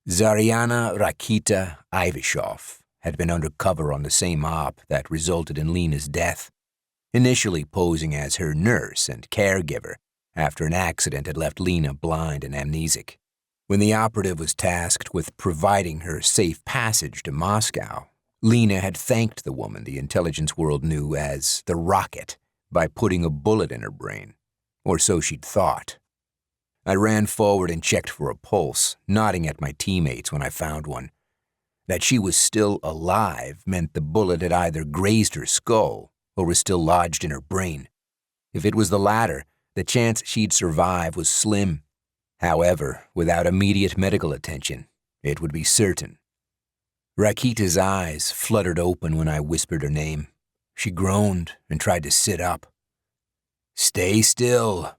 Zariana Rakita Ivashov had been undercover on the same op that resulted in Lena's death, initially posing as her nurse and caregiver after an accident had left Lena blind and amnesic. When the operative was tasked with providing her safe passage to Moscow, Lena had thanked the woman the intelligence world knew as the Rocket by putting a bullet in her brain, or so she'd thought. I ran forward and checked for a pulse, nodding at my teammates when I found one. That she was still alive meant the bullet had either grazed her skull or was still lodged in her brain. If it was the latter, the chance she'd survive was slim. However, without immediate medical attention, it would be certain. Rakita's eyes fluttered open when I whispered her name. She groaned and tried to sit up. "Stay still,"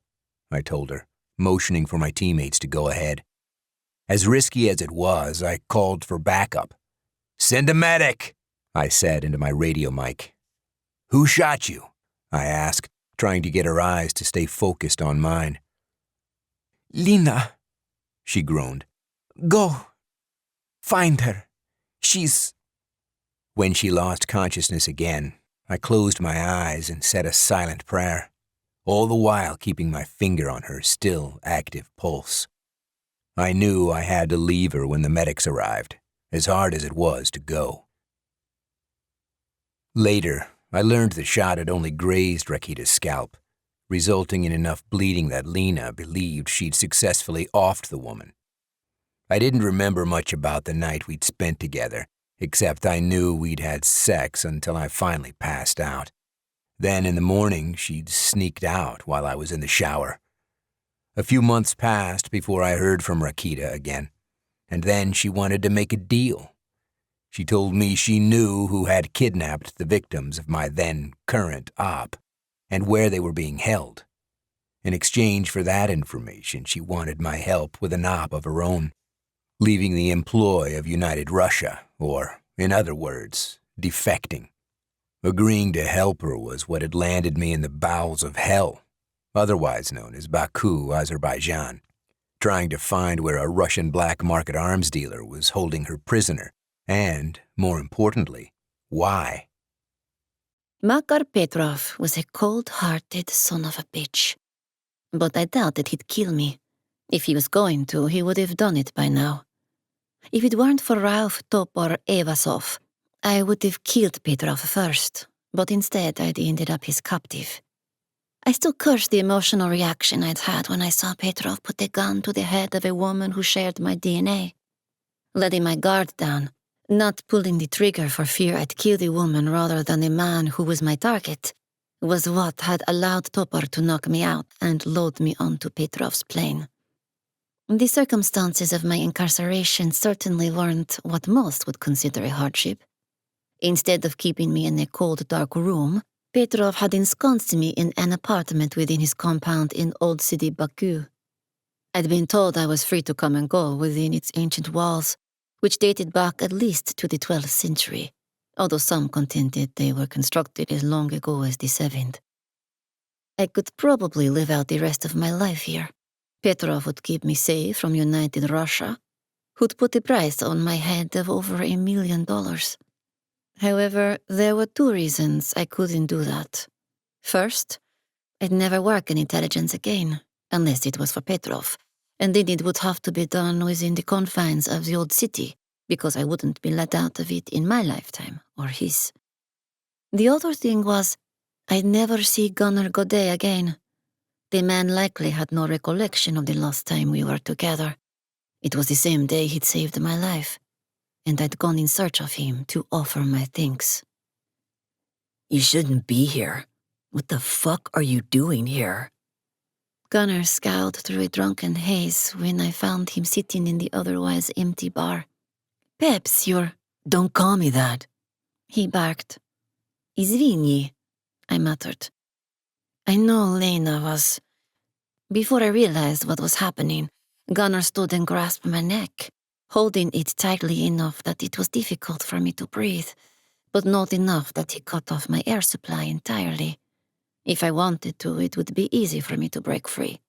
I told her, motioning for my teammates to go ahead. As risky as it was, I called for backup. "Send a medic," I said into my radio mic. "Who shot you?" I asked, trying to get her eyes to stay focused on mine. "Lena," she groaned. "Go. Find her. She's—" When she lost consciousness again, I closed my eyes and said a silent prayer, all the while keeping my finger on her still active pulse. I knew I had to leave her when the medics arrived, as hard as it was to go. Later, I learned the shot had only grazed Rakita's scalp, resulting in enough bleeding that Lena believed she'd successfully offed the woman. I didn't remember much about the night we'd spent together, except I knew we'd had sex until I finally passed out. Then in the morning, she'd sneaked out while I was in the shower. A few months passed before I heard from Rakita again, and then she wanted to make a deal. She told me she knew who had kidnapped the victims of my then current op and where they were being held. In exchange for that information, she wanted my help with an op of her own, leaving the employ of United Russia, or, in other words, defecting. Agreeing to help her was what had landed me in the bowels of hell, otherwise known as Baku, Azerbaijan, trying to find where a Russian black market arms dealer was holding her prisoner, and, more importantly, why. Makar Petrov was a cold-hearted son of a bitch. But I doubted he'd kill me. If he was going to, he would have done it by now. If it weren't for Ralph Topor Evasov, I would have killed Petrov first, but instead I'd ended up his captive. I still cursed the emotional reaction I'd had when I saw Petrov put a gun to the head of a woman who shared my DNA. Letting my guard down, not pulling the trigger for fear I'd kill the woman rather than the man who was my target, was what had allowed Topor to knock me out and load me onto Petrov's plane. The circumstances of my incarceration certainly weren't what most would consider a hardship. Instead of keeping me in a cold, dark room, Petrov had ensconced me in an apartment within his compound in Old City Baku. I'd been told I was free to come and go within its ancient walls, which dated back at least to the 12th century, although some contended they were constructed as long ago as the 7th. I could probably live out the rest of my life here. Petrov would keep me safe from United Russia, who'd put a price on my head of over $1 million. However, there were 2 reasons I couldn't do that. First, I'd never work in intelligence again, unless it was for Petrov, and then it would have to be done within the confines of the old city, because I wouldn't be let out of it in my lifetime, or his. The other thing was, I'd never see Gunnar Godet again. The man likely had no recollection of the last time we were together. It was the same day he'd saved my life, and I'd gone in search of him to offer my thanks. "You shouldn't be here. What the fuck are you doing here?" Gunnar scowled through a drunken haze when I found him sitting in the otherwise empty bar. "Peps, you're—" "Don't call me that," he barked. "Izvini," I muttered. I know Lena was... Before I realized what was happening, Gunnar stood and grasped my neck, holding it tightly enough that it was difficult for me to breathe, but not enough that he cut off my air supply entirely. If I wanted to, it would be easy for me to break free.